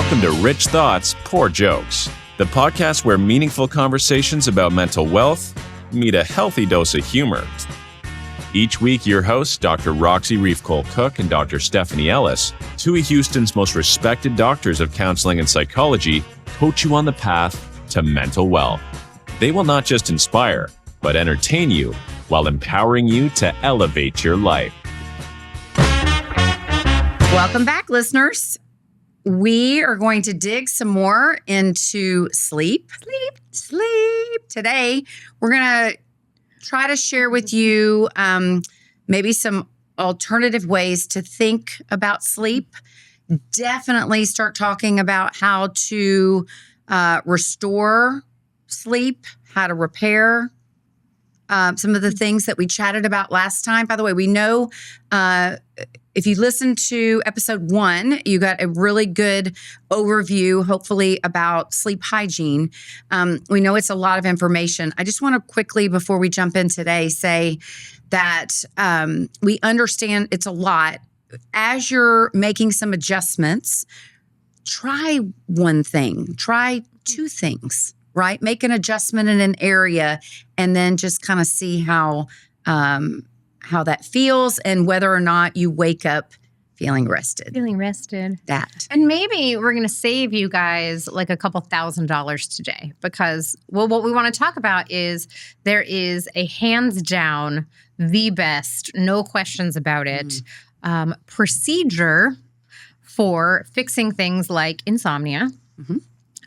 Welcome to Rich Thoughts, Poor Jokes, the podcast where meaningful conversations about mental wealth meet a healthy dose of humor. Each week, your hosts, Dr. Roxy Reef-Cole-Cook and Dr. Stephanie Ellis, two of Houston's most respected doctors of counseling and psychology, coach you on the path to mental wealth. They will not just inspire, but entertain you while empowering you to elevate your life. Welcome back, listeners. We are going to dig some more into sleep. Today, we're going to try to share with you maybe some alternative ways to think about sleep. Definitely start talking about how to restore sleep, how to repair some of the things that we chatted about last time. By the way, we know if you listened to episode 1, you got a really good overview, hopefully, about sleep hygiene. We know it's a lot of information. I just want to quickly, before we jump in today, say that we understand it's a lot. As you're making some adjustments, try one thing, try two things, right? Make an adjustment in an area and then just kind of see how that feels and whether or not you wake up feeling rested. That. And maybe we're going to save you guys like a couple $1,000s today because, well, what we want to talk about is there is a hands down, the best, no questions about it, procedure for fixing things like insomnia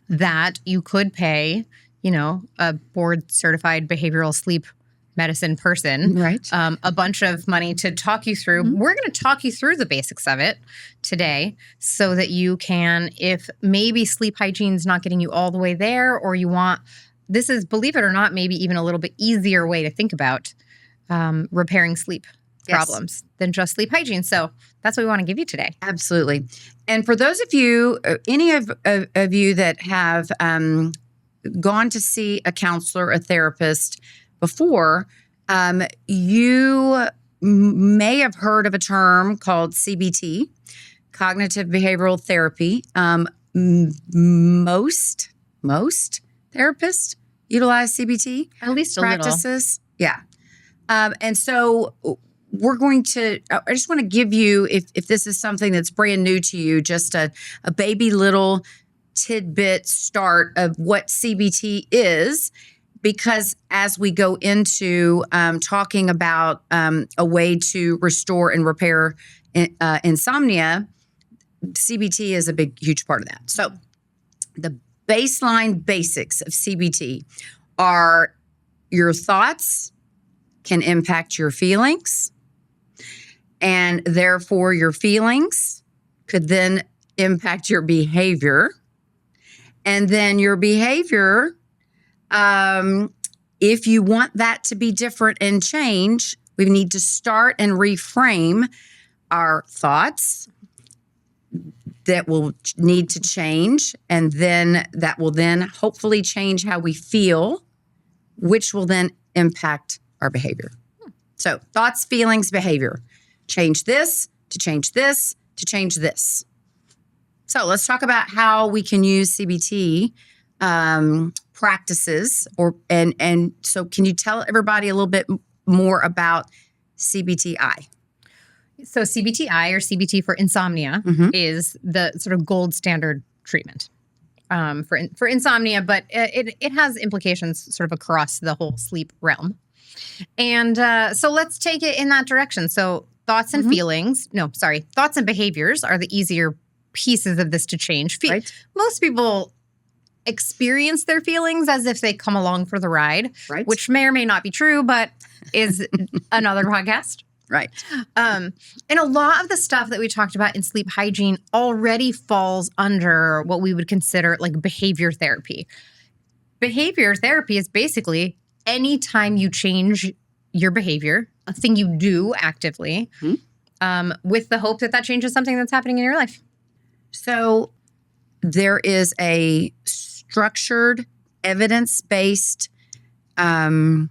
that you could pay, a board certified behavioral sleep medicine person, right? A bunch of money to talk you through. We're going to talk you through the basics of it today so that you can, if maybe sleep hygiene is not getting you all the way there, or you want, this is, believe it or not, maybe even a little bit easier way to think about repairing sleep problems than just sleep hygiene. So that's what we want to give you today. Absolutely. And for those of you, any of you that have gone to see a counselor, a therapist before, you may have heard of a term called CBT, cognitive behavioral therapy. Most therapists utilize CBT. At least a practices. Yeah. And so we're going to, I just want to give you, if this is something that's brand new to you, just a baby little tidbit start of what CBT is. Because as we go into talking about a way to restore and repair insomnia, CBT is a huge part of that. So the baseline basics of CBT are your thoughts can impact your feelings, and therefore your feelings could then impact your behavior. And then your behavior, if you want that to be different and change, we need to start and reframe our thoughts that will need to change. And then that will then hopefully change how we feel, which will then impact our behavior. So thoughts, feelings, behavior. Change this to change this to change this. So let's talk about how we can use CBT practices, and so can you tell everybody a little bit more about CBTI? So CBTI, or CBT for insomnia, is the sort of gold standard treatment for insomnia, but it has implications sort of across the whole sleep realm. And so let's take it in that direction. So thoughts and thoughts and behaviors are the easier pieces of this to change. Right. Most people experience their feelings as if they come along for the ride, which may or may not be true, but is another podcast. Right. And a lot of the stuff that we talked about in sleep hygiene already falls under what we would consider like behavior therapy. Behavior therapy is basically any time you change your behavior, a thing you do actively, with the hope that that changes something that's happening in your life. So there is a structured, evidence-based type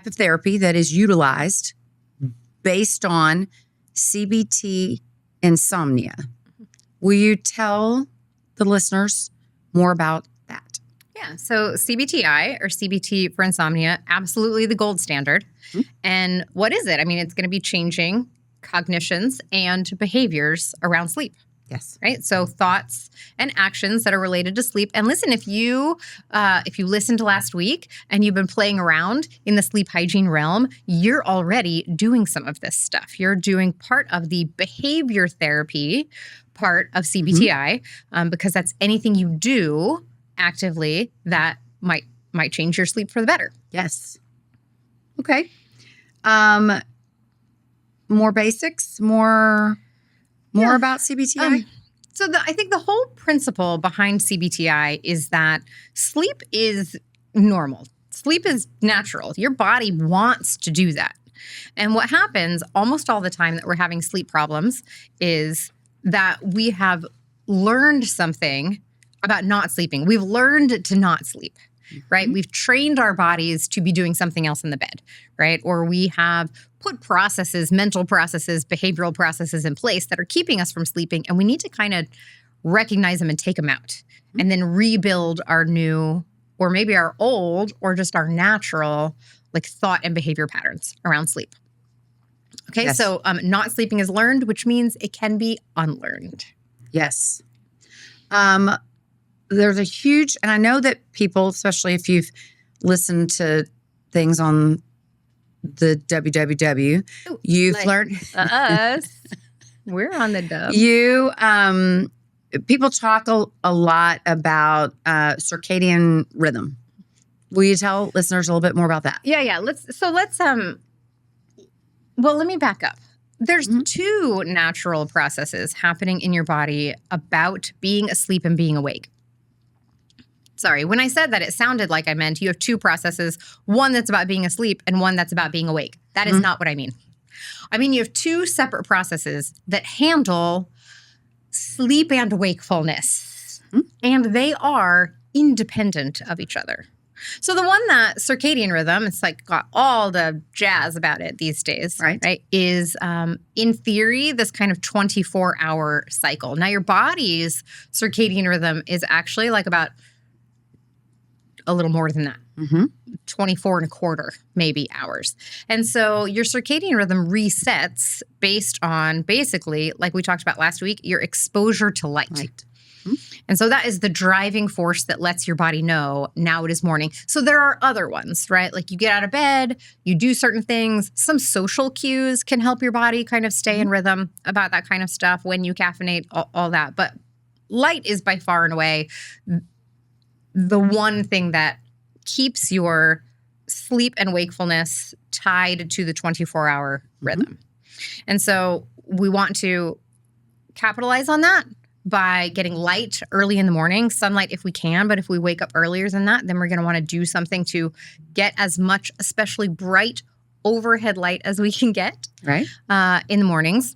of therapy that is utilized based on CBT insomnia. Will you tell the listeners more about that? Yeah. So CBTI, or CBT for insomnia, absolutely the gold standard. Mm-hmm. And what is it? I mean, it's going to be changing cognitions and behaviors around sleep. Yes. Right. So thoughts and actions that are related to sleep. And listen, if you listened to last week and you've been playing around in the sleep hygiene realm, you're already doing some of this stuff. You're doing part of the behavior therapy part of CBTI, because that's anything you do actively that might change your sleep for the better. Yes. Okay. More basics, more about CBTI? I think the whole principle behind CBTI is that sleep is normal. Sleep is natural. Your body wants to do that. And what happens almost all the time that we're having sleep problems is that we have learned something about not sleeping. We've learned to not sleep. Right? We've trained our bodies to be doing something else in the bed, right? Or we have put processes, mental processes, behavioral processes in place that are keeping us from sleeping. And we need to kind of recognize them and take them out and then rebuild our new, or maybe our old, or just our natural, like thought and behavior patterns around sleep. Okay. Yes. So not sleeping is learned, which means it can be unlearned. Yes. There's a huge, and I know that people, especially if you've listened to things on the www, you've learned us. We're on the dub. People talk a lot about circadian rhythm. Will you tell listeners a little bit more about that? Yeah. Well, let me back up. There's two natural processes happening in your body about being asleep and being awake. Sorry, when I said that, it sounded like I meant you have two processes, one that's about being asleep and one that's about being awake. That is not what I mean. I mean, you have two separate processes that handle sleep and wakefulness, and they are independent of each other. So the one that circadian rhythm, it's like got all the jazz about it these days, right? Is in theory this kind of 24-hour cycle. Now your body's circadian rhythm is actually like about a little more than that, 24 and a quarter, maybe hours. And so your circadian rhythm resets based on basically, like we talked about last week, your exposure to light. And so that is the driving force that lets your body know now it is morning. So there are other ones, right? Like you get out of bed, you do certain things. Some social cues can help your body kind of stay in rhythm about that kind of stuff when you caffeinate, all that. But light is by far and away the one thing that keeps your sleep and wakefulness tied to the 24-hour rhythm. And so we want to capitalize on that by getting light early in the morning, sunlight if we can. But if we wake up earlier than that, then we're going to want to do something to get as much, especially bright overhead light as we can get in the mornings.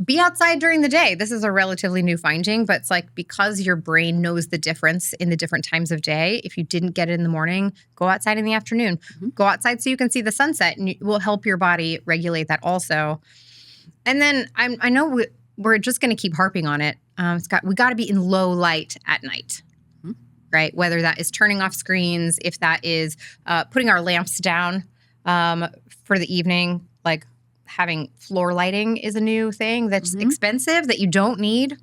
Be outside during the day. This is a relatively new finding, but it's like because your brain knows the difference in the different times of day. If you didn't get it in the morning, go outside in the afternoon. Go outside so you can see the sunset, and it will help your body regulate that also. And then I know we're just going to keep harping on it. We got to be in low light at night, right? Whether that is turning off screens, if that is putting our lamps down for the evening, like having floor lighting is a new thing that's expensive that you don't need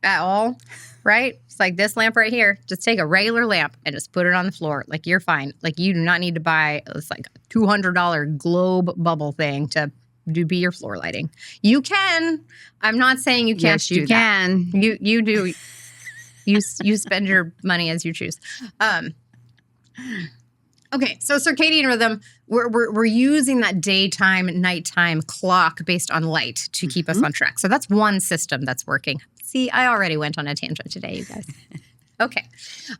at all, right? It's like this lamp right here. Just take a regular lamp and just put it on the floor. Like you're fine. Like you do not need to buy it's like a $200 globe bubble thing to be your floor lighting. You can. I'm not saying you can't. Yes, you can. You do. You spend your money as you choose. Okay, so circadian rhythm, we're using that daytime, nighttime clock based on light to keep us on track. So that's one system that's working. See, I already went on a tangent today, you guys. Okay.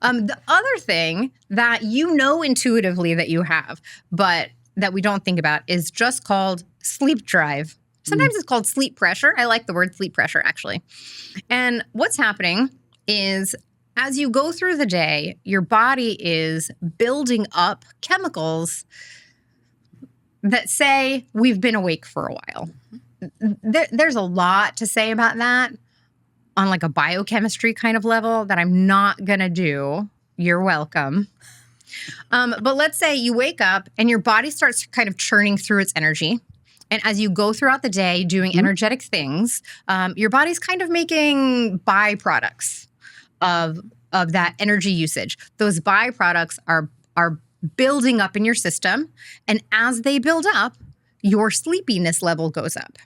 The other thing that you know intuitively that you have, but that we don't think about is just called sleep drive. Sometimes it's called sleep pressure. I like the word sleep pressure, actually. And what's happening is as you go through the day, your body is building up chemicals that say we've been awake for a while. There's a lot to say about that, on like a biochemistry kind of level that I'm not going to do. You're welcome. But let's say you wake up and your body starts kind of churning through its energy. And as you go throughout the day doing energetic things, your body's kind of making byproducts of that energy usage. Those byproducts are building up in your system. And as they build up, your sleepiness level goes up.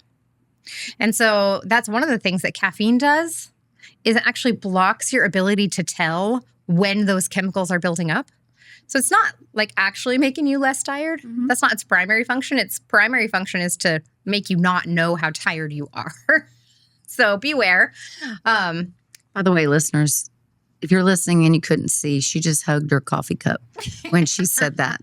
And so that's one of the things that caffeine does, is it actually blocks your ability to tell when those chemicals are building up. So it's not like actually making you less tired. That's not its primary function. Its primary function is to make you not know how tired you are. So beware. By the way, listeners, if you're listening and you couldn't see, she just hugged her coffee cup when she said that.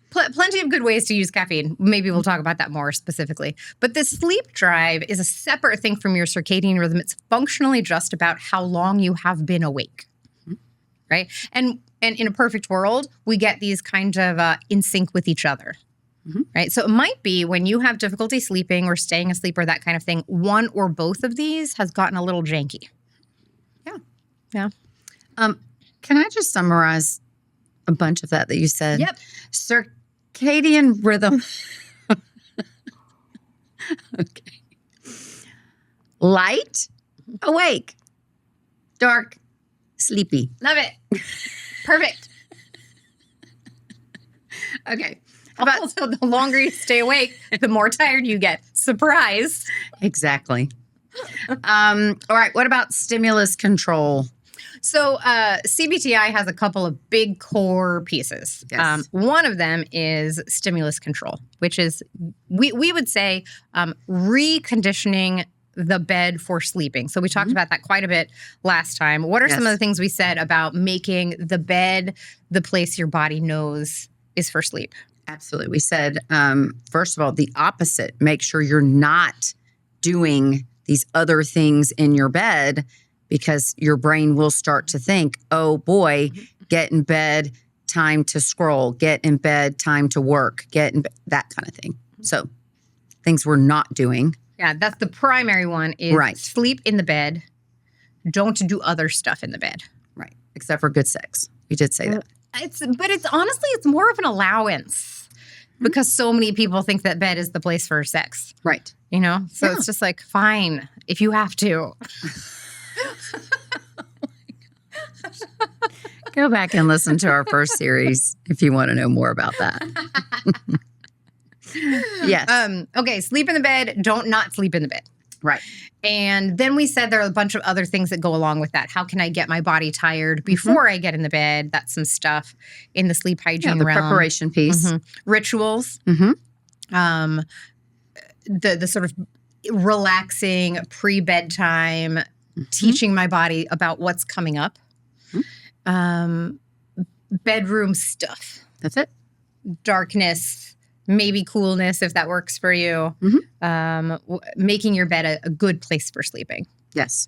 Plenty of good ways to use caffeine. Maybe we'll talk about that more specifically. But this sleep drive is a separate thing from your circadian rhythm. It's functionally just about how long you have been awake. Right? And in a perfect world, we get these kind of in sync with each other. Right? So it might be when you have difficulty sleeping or staying asleep or that kind of thing, one or both of these has gotten a little janky. Yeah. Can I just summarize a bunch of that you said? Yep. Circadian rhythm. Okay. Light, awake. Dark, sleepy. Love it. Perfect. Okay. Also, the longer you stay awake, the more tired you get. Surprise. Exactly. All right. What about stimulus control? So CBTI has a couple of big core pieces. Yes. One of them is stimulus control, which is, we would say, reconditioning the bed for sleeping. So we talked about that quite a bit last time. What are some of the things we said about making the bed the place your body knows is for sleep? Absolutely. We said, first of all, the opposite. Make sure you're not doing these other things in your bed, because your brain will start to think, oh boy, get in bed, time to scroll, get in bed, time to work, get in bed, that kind of thing. So things we're not doing. Yeah, that's the primary one is sleep in the bed. Don't do other stuff in the bed. Right. Except for good sex. We did say that. But it's honestly, it's more of an allowance because so many people think that bed is the place for sex. Right. You know? So it's just like, fine, if you have to. Go back and listen to our first series if you want to know more about that. Yes. Okay, sleep in the bed. Don't not sleep in the bed. Right. And then we said there are a bunch of other things that go along with that. How can I get my body tired before I get in the bed? That's some stuff in the sleep hygiene the realm. preparation piece. Rituals. The sort of relaxing pre-bedtime, teaching my body about what's coming up. Bedroom stuff. That's it. Darkness, maybe coolness if that works for you. Making your bed a good place for sleeping. Yes.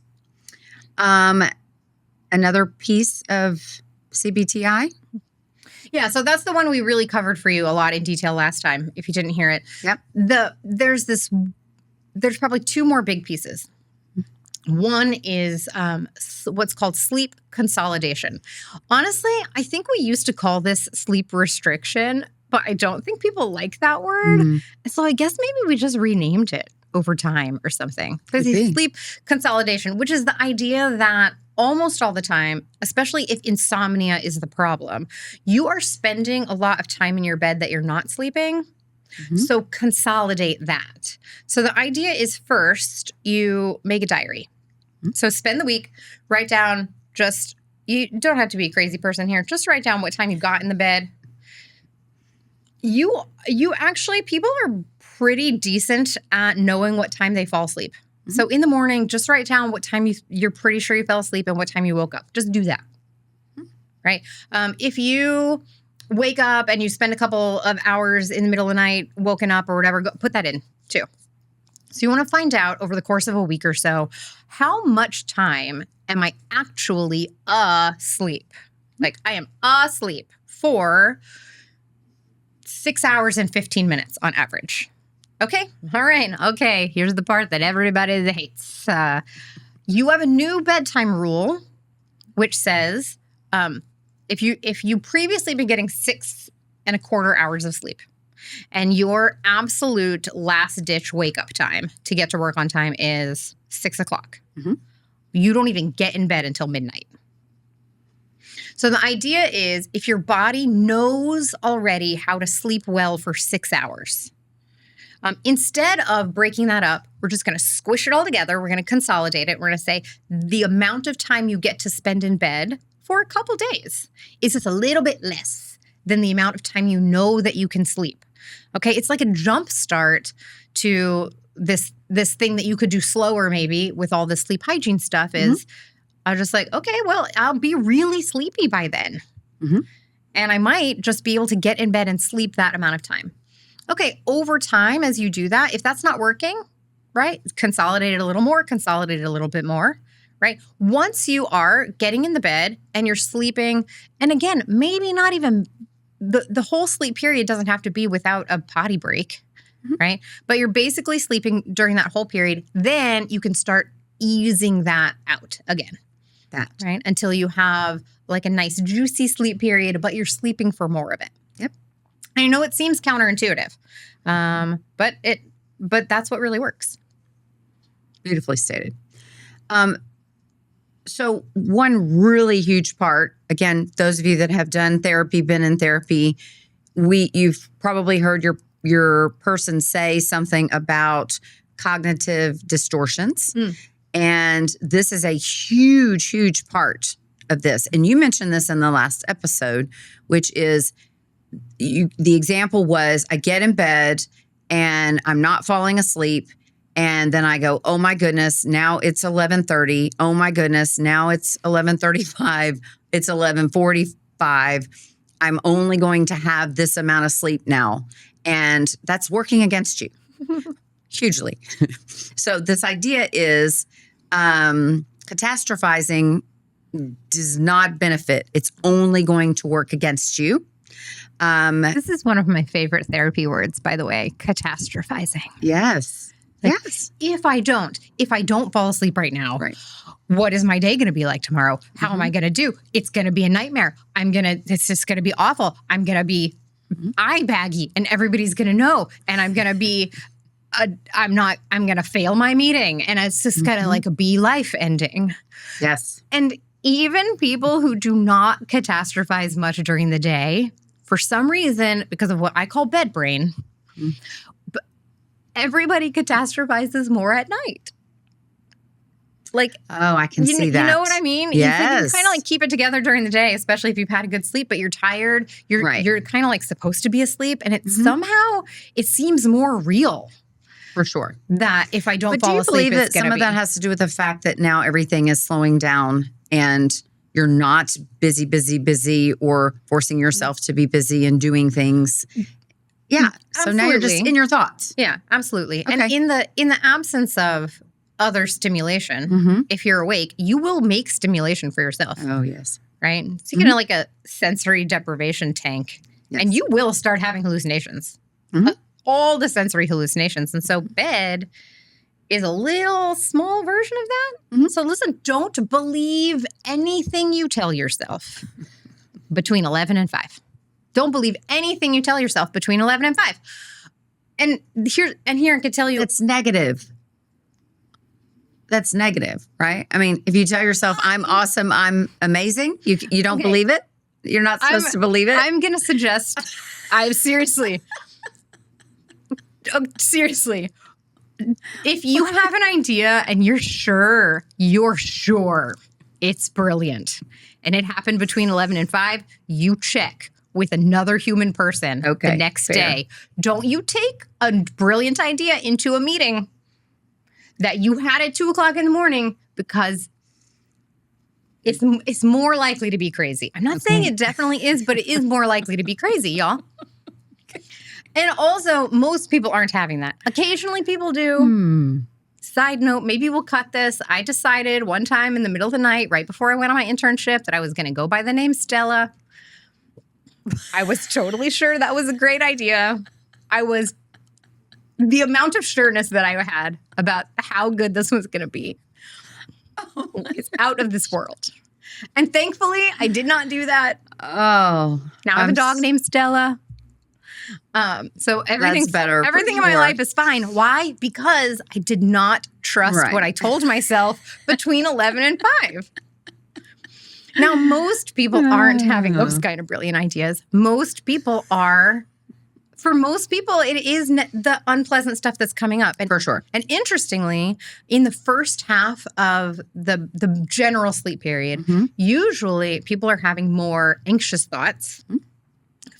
Another piece of CBTI. Yeah, so that's the one we really covered for you a lot in detail last time, if you didn't hear it. Yep. There's probably two more big pieces. One is what's called sleep consolidation. Honestly, I think we used to call this sleep restriction, but I don't think people like that word. So I guess maybe we just renamed it over time or something. Because sleep consolidation, which is the idea that almost all the time, especially if insomnia is the problem, you are spending a lot of time in your bed that you're not sleeping. So consolidate that. So the idea is first you make a diary. So spend the week, write down you don't have to be a crazy person here. Just write down what time you got in the bed. You actually, people are pretty decent at knowing what time they fall asleep. So in the morning, just write down what time you're pretty sure you fell asleep and what time you woke up. Just do that. Right? If you wake up and you spend a couple of hours in the middle of the night, woken up or whatever, put that in too. So you want to find out over the course of a week or so, how much time am I actually asleep? Like I am asleep for 6 hours and 15 minutes on average. Okay. All right. Okay. Here's the part that everybody hates. You have a new bedtime rule, which says if you previously been getting 6.25 hours of sleep, and your absolute last ditch wake up time to get to work on time is 6 o'clock, you don't even get in bed until midnight. So the idea is if your body knows already how to sleep well for 6 hours, instead of breaking that up, we're just going to squish it all together. We're going to consolidate it. We're going to say the amount of time you get to spend in bed for a couple days is just a little bit less than the amount of time you know that you can sleep. Okay, it's like a jump start to this thing that you could do slower maybe with all the sleep hygiene stuff is I was just like, okay, well, I'll be really sleepy by then. And I might just be able to get in bed and sleep that amount of time. Okay, over time, as you do that, if that's not working, right, consolidate it a little more, consolidate it a little bit more, right? Once you are getting in the bed and you're sleeping, and again, maybe not even the whole sleep period doesn't have to be without a potty break, right? But you're basically sleeping during that whole period. Then you can start easing that out again, right? Until you have like a nice juicy sleep period, but you're sleeping for more of it. Yep. I know it seems counterintuitive, but that's what really works. Beautifully stated. So one really huge part, again, those of you that have done therapy, been in therapy, you've probably heard your person say something about cognitive distortions. And this is a huge, huge part of this. And you mentioned this in the last episode, which is the example was I get in bed and I'm not falling asleep. And then I go, oh my goodness, now it's 11:30. Oh my goodness, now it's 11:35. It's 11:45. I'm only going to have this amount of sleep now. And that's working against you hugely. So this idea is catastrophizing does not benefit. It's only going to work against you. This is one of my favorite therapy words, by the way, catastrophizing. Yes. Like, yes. If I don't fall asleep right now, what is my day going to be like tomorrow? How am I going to do? It's going to be a nightmare. It's just going to be awful. I'm going to be eye baggy and everybody's going to know. And I'm going to be, I'm going to fail my meeting. And it's just kind of like a be life ending. Yes. And even people who do not catastrophize much during the day, for some reason, because of what I call bed brain, but everybody catastrophizes more at night. Like, oh, I can see that. You know what I mean? Yes. You kind of like keep it together during the day, especially if you've had a good sleep, but you're tired. You're kind of like supposed to be asleep, and it somehow it seems more real. For sure. That if I don't fall asleep, do you believe that some of that has to do with the fact that now everything is slowing down and you're not busy, or forcing yourself to be busy and doing things. Yeah. So now you're just in your thoughts. Yeah, absolutely. Okay. And in the absence of other stimulation, if you're awake, you will make stimulation for yourself. Oh, yes. Right? So you're going to like a sensory deprivation tank, and you will start having hallucinations. All the sensory hallucinations. And so bed is a little small version of that. So listen, don't believe anything you tell yourself between 11 and 5. Don't believe anything you tell yourself between 11 and 5. And here I could tell you. It's negative. That's negative, right? I mean, if you tell yourself, I'm awesome, I'm amazing, you don't believe it? You're not supposed to believe it? I'm going to suggest, seriously, if you have an idea and you're sure it's brilliant and it happened between 11 and 5, you check with another human person the next day. Don't you take a brilliant idea into a meeting that you had at 2 o'clock in the morning, because it's more likely to be crazy. I'm not saying it definitely is, but it is more likely to be crazy, y'all. And also, most people aren't having that. Occasionally people do. Side note, maybe we'll cut this. I decided one time in the middle of the night, right before I went on my internship, that I was going to go by the name Stella. I was totally sure that was a great idea. I was the amount of sureness that I had about how good this was going to be is out of this world. And thankfully, I did not do that. Oh. Now I have a dog named Stella. So everything in my life is fine. Why? Because I did not trust what I told myself between 11 and 5. Now, most people aren't having those kind of brilliant ideas. Most people are. For most people, it is the unpleasant stuff that's coming up. And, for sure. And interestingly, in the first half of the general sleep period, usually people are having more anxious thoughts,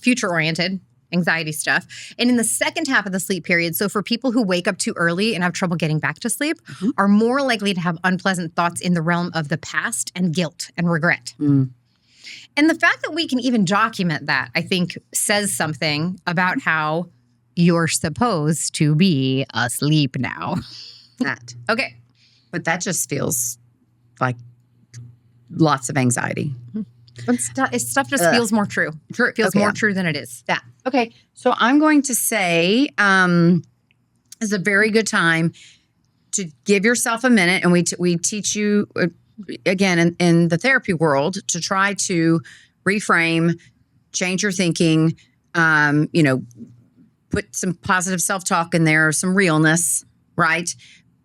future-oriented, anxiety stuff. And in the second half of the sleep period, so for people who wake up too early and have trouble getting back to sleep, are more likely to have unpleasant thoughts in the realm of the past and guilt and regret. And the fact that we can even document that, I think, says something about how you're supposed to be asleep now. That. Okay. But that just feels like lots of anxiety. Stuff just feels more true. It feels more true than it is. Yeah. Okay. So I'm going to say it's a very good time to give yourself a minute. And we teach you, again, in the therapy world, to try to reframe, change your thinking, put some positive self-talk in there, some realness, right?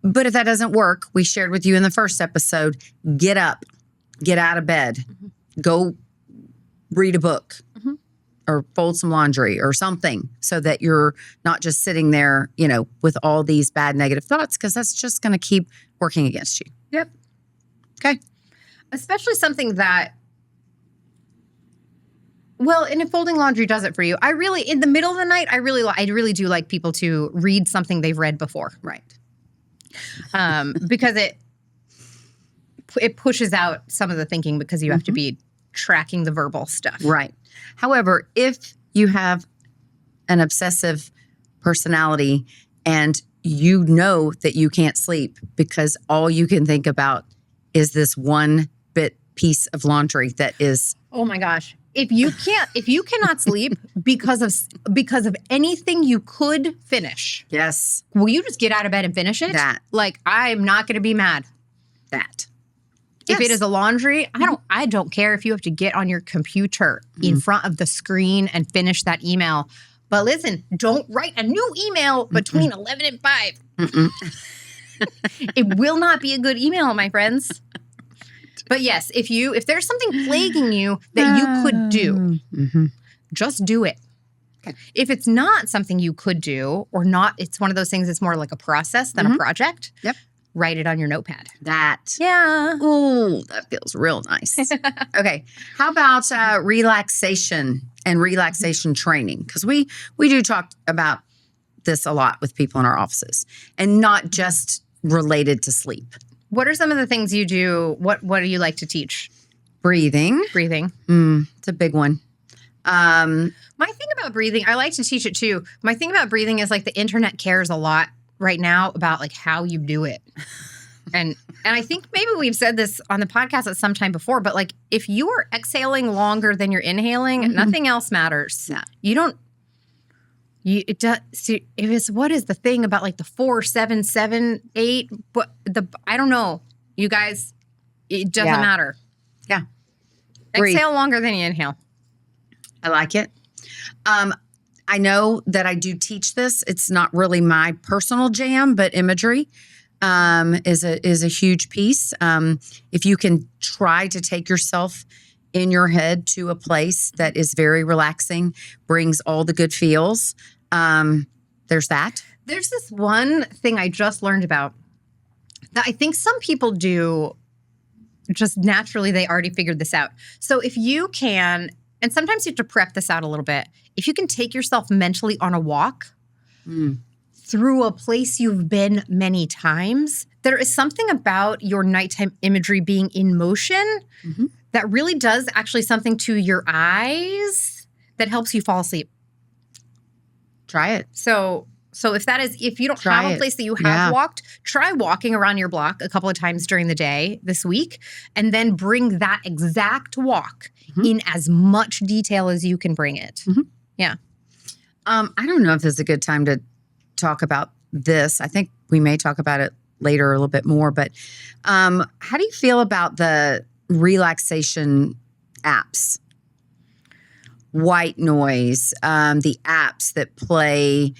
But if that doesn't work, we shared with you in the first episode, get up, get out of bed, go read a book or fold some laundry or something so that you're not just sitting there, with all these bad negative thoughts, because that's just going to keep working against you. Yep. Okay. Especially something that, and if folding laundry does it for you, in the middle of the night, I really do like people to read something they've read before. Right. Because it pushes out some of the thinking because you have to be tracking the verbal stuff. Right. However, if you have an obsessive personality and you know that you can't sleep because all you can think about is this one piece of laundry that is, oh my gosh. If you cannot sleep because of anything you could finish. Yes. Will you just get out of bed and finish it? That. Like, I'm not going to be mad. That. If it is a laundry, I don't care if you have to get on your computer in front of the screen and finish that email. But listen, don't write a new email between 11 and 5. It will not be a good email, my friends. But yes, if there's something plaguing you that you could do, just do it. Okay. If it's not something you could do or not, it's one of those things that's more like a process than a project. Yep. Write it on your notepad. That. Yeah. Ooh, that feels real nice. Okay. How about relaxation and relaxation training? Because we do talk about this a lot with people in our offices, and not just related to sleep. What are some of the things you do? What do you like to teach? Breathing. It's a big one. My thing about breathing, I like to teach it too. My thing about breathing is like the internet cares a lot right now about like how you do it. And I think maybe we've said this on the podcast at some time before, but like if you are exhaling longer than you're inhaling, nothing else matters. Yeah. You don't. It does. See, what is the thing about like the 4, 7, 7, 8? But I don't know, you guys. It doesn't matter. Yeah. Exhale longer than you inhale. I like it. I know that I do teach this. It's not really my personal jam, but imagery is a huge piece. If you can try to take yourself in your head to a place that is very relaxing, brings all the good feels. There's that. There's this one thing I just learned about that I think some people do just naturally. They already figured this out. So if you can, and sometimes you have to prep this out a little bit, if you can take yourself mentally on a walk through a place you've been many times, there is something about your nighttime imagery being in motion that really does actually something to your eyes that helps you fall asleep. Try it. So if you don't have a place that you have walked, try walking around your block a couple of times during the day this week, and then bring that exact walk in as much detail as you can bring it. Yeah. I don't know if this is a good time to talk about this. I think we may talk about it later a little bit more. But how do you feel about the relaxation apps? White noise, the apps that play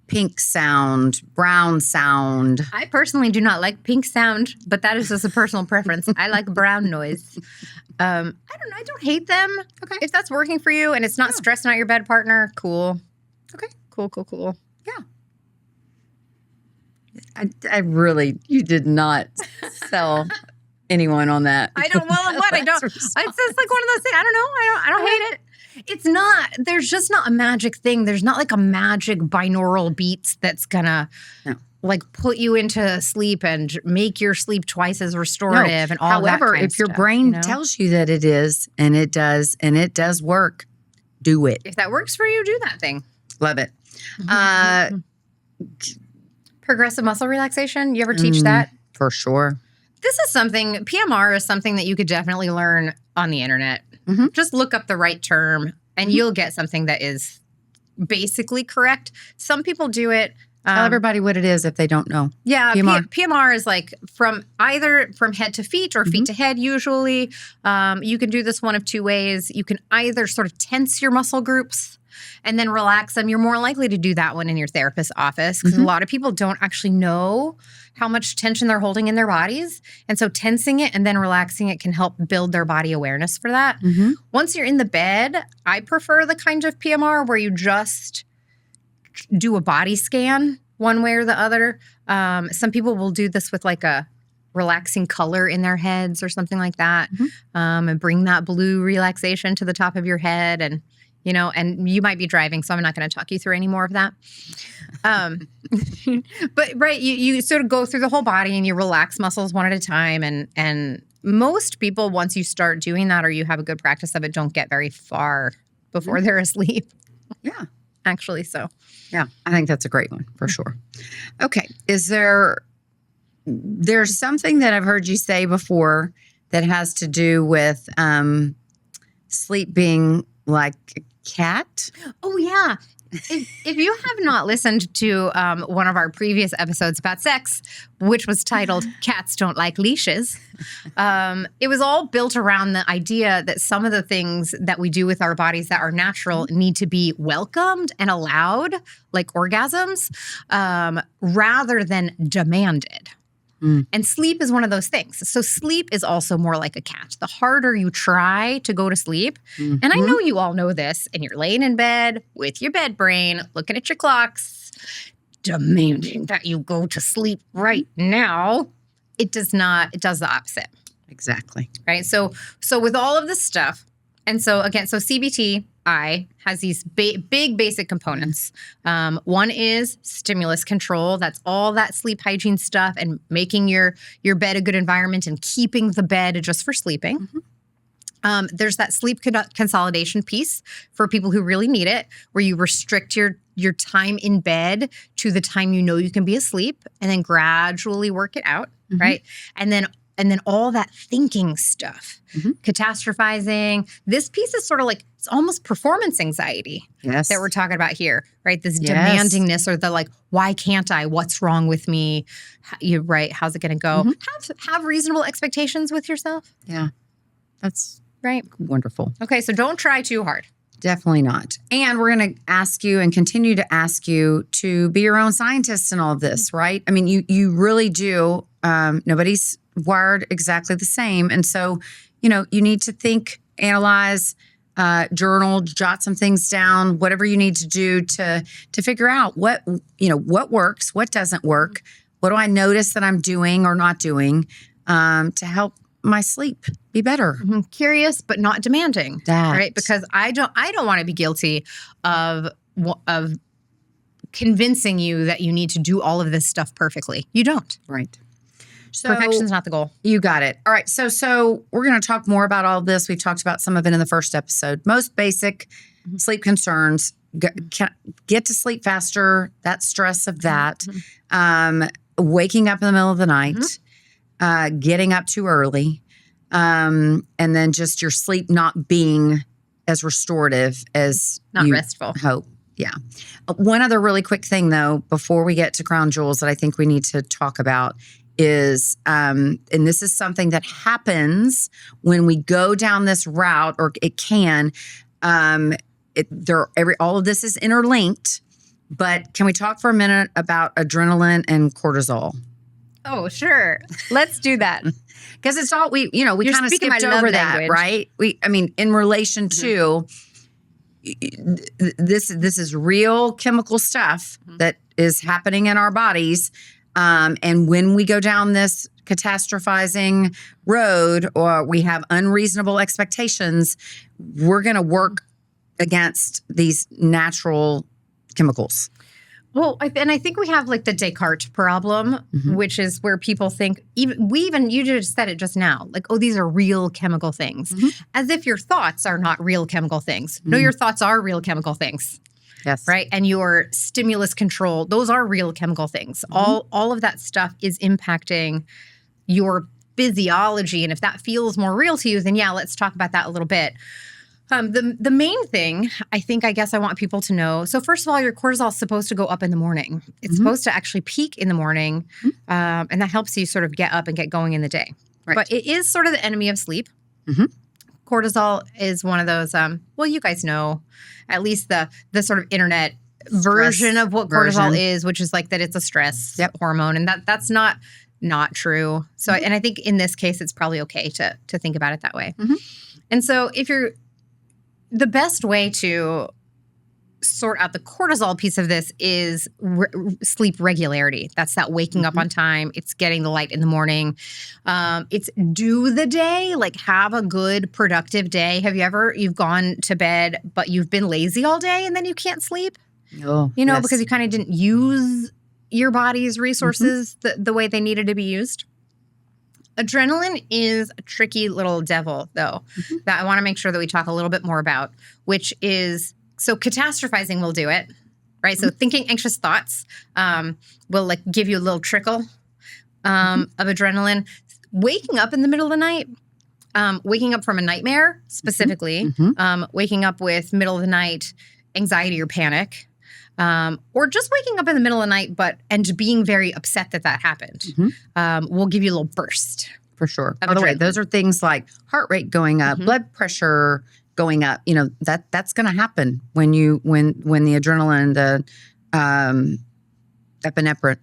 pink sound, brown sound. I personally do not like pink sound, but that is just a personal preference. I like brown noise. I don't know. I don't hate them. Okay. If that's working for you and it's not stressing out your bed partner, cool. Okay. Cool. Yeah. I really, you did not sell anyone on that. I don't, well, what? I don't, it's just like one of those things. I don't know. I don't hate it. It's not, there's just not a magic thing. There's not like a magic binaural beats that's gonna like put you into sleep and make your sleep twice as restorative and all that. However, kind of if your stuff, brain tells you that it is, and it does work, do it. If that works for you, do that thing. Love it. Progressive muscle relaxation. You ever teach that? For sure. This is something, PMR is something that you could definitely learn on the internet. Just look up the right term and you'll get something that is basically correct. Some people do it. Tell everybody what it is if they don't know. Yeah, PMR. PMR is like from head to feet or feet to head usually. You can do this one of two ways. You can either sort of tense your muscle groups and then relax them. You're more likely to do that one in your therapist's office because a lot of people don't actually know how much tension they're holding in their bodies. And so tensing it and then relaxing it can help build their body awareness for that. Once you're in the bed, I prefer the kind of PMR where you just do a body scan one way or the other. Some people will do this with like a relaxing color in their heads or something like that, and bring that blue relaxation to the top of your head. And, you know, and you might be driving, so I'm not going to talk you through any more of that. But right, you sort of go through the whole body and you relax muscles one at a time. And most people, once you start doing that or you have a good practice of it, don't get very far before they're asleep. Yeah. Actually, so. Yeah, I think that's a great one for sure. Okay. There's something that I've heard you say before that has to do with sleep being like a cat? Oh, yeah. If you have not listened to one of our previous episodes about sex, which was titled Cats Don't Like Leashes, it was all built around the idea that some of the things that we do with our bodies that are natural need to be welcomed and allowed, like orgasms, rather than demanded. And sleep is one of those things. So sleep is also more like a cat. The harder you try to go to sleep, and I know you all know this, and you're laying in bed with your bed brain, looking at your clocks, demanding that you go to sleep right now, it does not, it does the opposite. Exactly. Right? So with all of this stuff, and so again, so CBTI has these big basic components. One is stimulus control. That's all that sleep hygiene stuff and making your bed a good environment and keeping the bed just for sleeping. There's that sleep consolidation piece for people who really need it, where you restrict your time in bed to the time you know you can be asleep and then gradually work it out, right? And then all that thinking stuff, catastrophizing. This piece is sort of like, it's almost performance anxiety that we're talking about here, right? This demandingness or the like, why can't I? What's wrong with me? You're right. How's it going to go? Have reasonable expectations with yourself. Yeah. That's right. Wonderful. Okay. So don't try too hard. Definitely not. And we're going to ask you and continue to ask you to be your own scientist in all of this, right? I mean, you really do. Nobody's wired exactly the same. And so, you need to think, analyze, journal, jot some things down, whatever you need to do to figure out what works, what doesn't work, what do I notice that I'm doing or not doing to help my sleep be better. Curious, but not demanding, right? Because I don't want to be guilty of convincing you that you need to do all of this stuff perfectly. You don't. Right. So perfection's not the goal. You got it. All right. So we're going to talk more about all of this. We talked about some of it in the first episode. Most basic sleep concerns. Get to sleep faster. That stress of that. Waking up in the middle of the night. Getting up too early. And then just your sleep not being as restorative as not you restful. Hope. Yeah. One other really quick thing, though, before we get to crown jewels that I think we need to talk about is, and this is something that happens when we go down this route, or it can, all of this is interlinked, but can we talk for a minute about adrenaline and cortisol? Oh, sure. Let's do that. Because it's all, we kind of skipped over that, right? In relation to, this is real chemical stuff that is happening in our bodies. And when we go down this catastrophizing road, or we have unreasonable expectations, we're going to work against these natural chemicals. Well, and I think we have like the Descartes problem, which is where people think, you just said it just now, like, oh, these are real chemical things, as if your thoughts are not real chemical things. No, your thoughts are real chemical things. Yes. Right. And your stimulus control, those are real chemical things. All of that stuff is impacting your physiology. And if that feels more real to you, then yeah, let's talk about that a little bit. The main thing I guess I want people to know. So first of all, your cortisol is supposed to go up in the morning. It's supposed to actually peak in the morning. And that helps you sort of get up and get going in the day. Right. But it is sort of the enemy of sleep. Cortisol is one of those, you guys know, at least the sort of internet version of what cortisol is, which is like that it's a stress hormone. And that's not true. So, and I think in this case, it's probably okay to think about it that way. And so the best way to sort out the cortisol piece of this is sleep regularity. That's that waking up on time. It's getting the light in the morning. It's do the day, like have a good productive day. Have you've gone to bed, but you've been lazy all day and then you can't sleep? Oh, because you kind of didn't use your body's resources the way they needed to be used. Adrenaline is a tricky little devil, though, that I want to make sure that we talk a little bit more about, which is, so catastrophizing will do it, right? So thinking anxious thoughts will like give you a little trickle of adrenaline. Waking up in the middle of the night, waking up from a nightmare specifically, waking up with middle of the night anxiety or panic, or just waking up in the middle of the night, and being very upset that happened, will give you a little burst. For sure. By the way, those are things like heart rate going up, blood pressure going up. That's going to happen when the adrenaline, the epinephrine.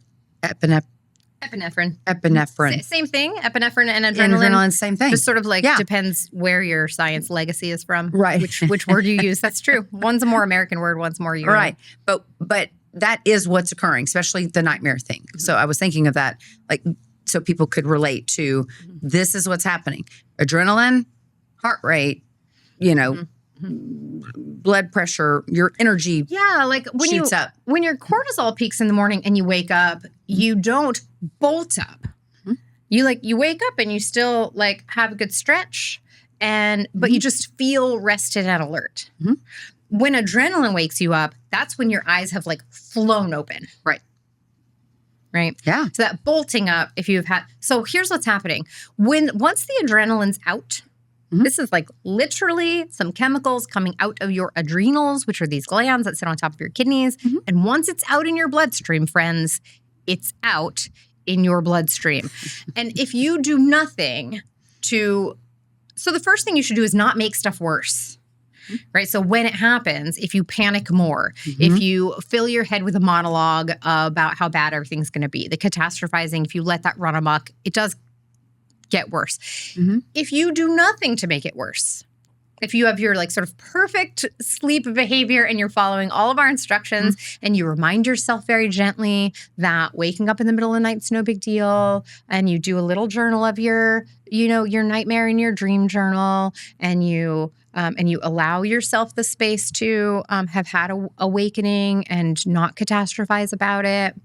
Same thing. Epinephrine and adrenaline. Same thing. Just sort of like depends where your science legacy is from. Right. Which word you use. That's true. One's a more American word, one's more European. Right. But that is what's occurring, especially the nightmare thing. So I was thinking of that, like, so people could relate to this is what's happening. Adrenaline, heart rate, blood pressure, your energy like when shoots up. When your cortisol peaks in the morning and you wake up, you don't bolt up. You wake up and you still like have a good stretch, but you just feel rested and alert. When adrenaline wakes you up, that's when your eyes have like flown open. Right? Yeah. So that bolting up, so here's what's happening. Once the adrenaline's out, this is like literally some chemicals coming out of your adrenals, which are these glands that sit on top of your kidneys. And once it's out in your bloodstream, friends, it's out in your bloodstream. And if you do nothing so the first thing you should do is not make stuff worse. Right. So when it happens, if you panic more, if you fill your head with a monologue about how bad everything's going to be, the catastrophizing, if you let that run amok, it does get worse. If you do nothing to make it worse, if you have your like sort of perfect sleep behavior and you're following all of our instructions and you remind yourself very gently that waking up in the middle of the night is no big deal, and you do a little journal of your nightmare in your dream journal, and you allow yourself the space to have had a awakening and not catastrophize about it,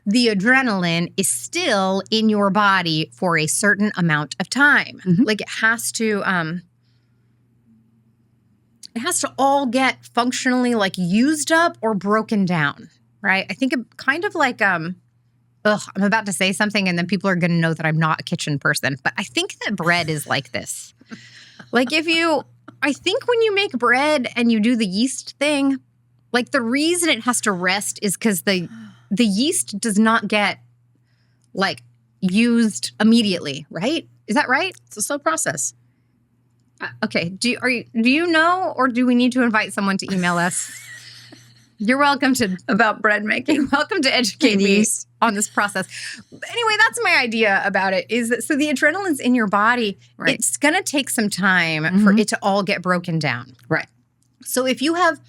the adrenaline is still in your body for a certain amount of time. Like it has to all get functionally like used up or broken down, right? I think it kind of like, I'm about to say something and then people are going to know that I'm not a kitchen person, but I think that bread is like this. Like I think when you make bread and you do the yeast thing, Like the reason it has to rest is because the yeast does not get like used immediately, right? Is that right? It's a slow process. Okay. Do you know, or do we need to invite someone to email us? You're welcome to About bread making. You're welcome to educate me Yeast. on this process. Anyway, that's my idea about it. Is that, so the adrenaline's in your body. Right. It's gonna take some time for it to all get broken down. Right. So if you have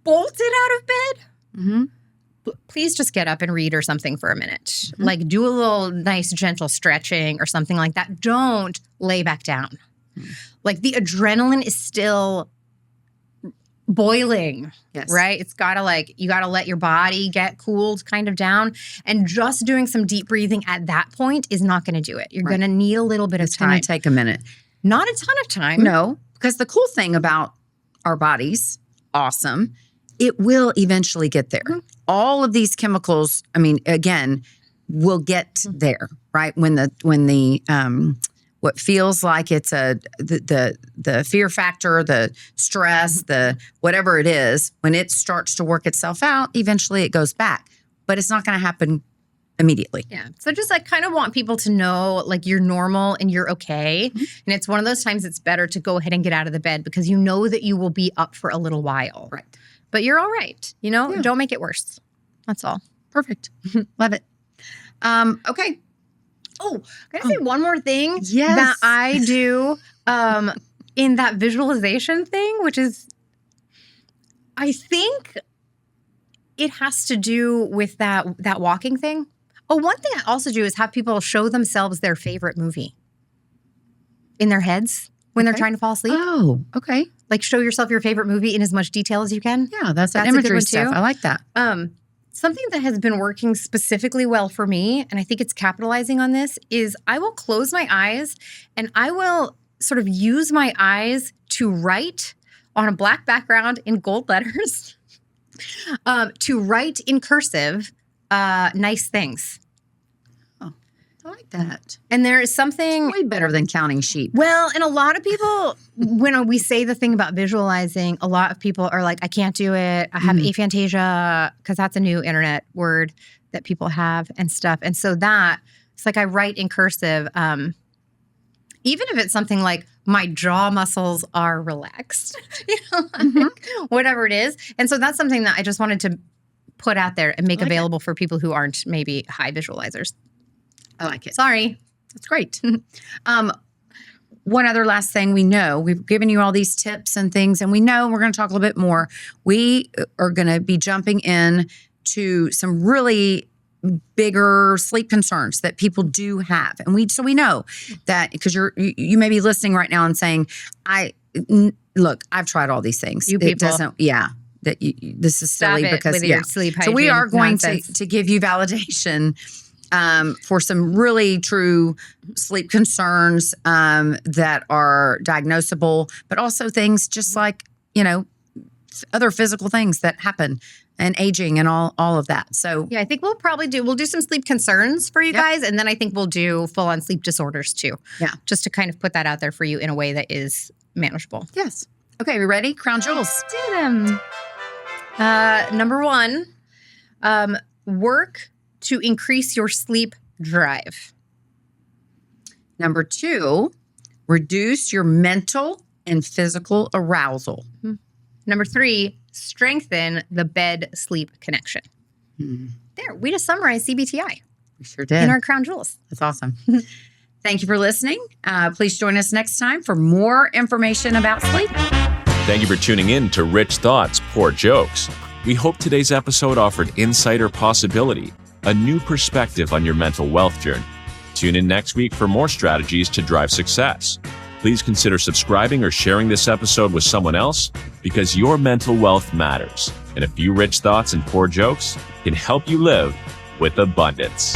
bolted out of bed, please just get up and read or something for a minute. Like do a little nice gentle stretching or something like that. Don't lay back down. Like the adrenaline is still boiling, Yes. right? It's gotta you gotta let your body get cooled kind of down. And just doing some deep breathing at that point is not gonna do it. You're gonna need a little bit It's of time. going to take a minute. Not a ton of time. No, because the cool thing about our bodies, awesome, it will eventually get there. All of these chemicals, I mean, again, will get there, right? When the what feels like it's the fear factor, the stress, the whatever it is, when it starts to work itself out, eventually it goes back. But it's not going to happen immediately. Yeah. So just kind of want people to know you're normal and you're okay. And it's one of those times it's better to go ahead and get out of the bed because you know that you will be up for a little while. Right. But you're all right. Don't make it worse. That's all. Perfect. Love it. Okay. Oh, can I say one more thing Yes. that I do in that visualization thing, which is, I think it has to do with that walking thing. Oh, one thing I also do is have people show themselves their favorite movie in their heads when they're trying to fall asleep. Oh, okay. Like show yourself your favorite movie in as much detail as you can. Yeah, that's That's a imagery good one, stuff. too. I like that. Something that has been working specifically well for me, and I think it's capitalizing on this, is I will close my eyes and I will sort of use my eyes to write on a black background in gold letters, to write in cursive nice things. I like that. And there is something Way better than counting sheep. Well, and a lot of people, when we say the thing about visualizing, a lot of people are like, I can't do it. I have aphantasia, because that's a new internet word that people have and stuff. And so it's like I write in cursive, even if it's something like my jaw muscles are relaxed, whatever it is. And so that's something that I just wanted to put out there and make available for people who aren't maybe high visualizers. I like it. Sorry. That's great. One other last thing, we know we've given you all these tips and things, and we know we're going to talk a little bit more. We are going to be jumping in to some really bigger sleep concerns that people do have, and we know that because you may be listening right now and saying, look, I've tried all these things. You people. This is Stop silly it because with your sleep So we hygiene are going nonsense. to give you validation. For some really true sleep concerns that are diagnosable, but also things just like, other physical things that happen and aging and all of that. So yeah, I think we'll do some sleep concerns for you guys. And then I think we'll do full on sleep disorders too. Yeah. Just to kind of put that out there for you in a way that is manageable. yes. Okay, we ready? Crown jewels. Do them. Number 1, work to increase your sleep drive. Number 2, reduce your mental and physical arousal. Number 3, strengthen the bed-sleep connection. There, we just summarized CBTI We sure did. in our crown jewels. That's awesome. Thank you for listening. Please join us next time for more information about sleep. Thank you for tuning in to Rich Thoughts, Poor Jokes. We hope today's episode offered insight or possibility, a new perspective on your mental wealth journey. Tune in next week for more strategies to drive success. Please consider subscribing or sharing this episode with someone else because your mental wealth matters. And a few rich thoughts and poor jokes can help you live with abundance.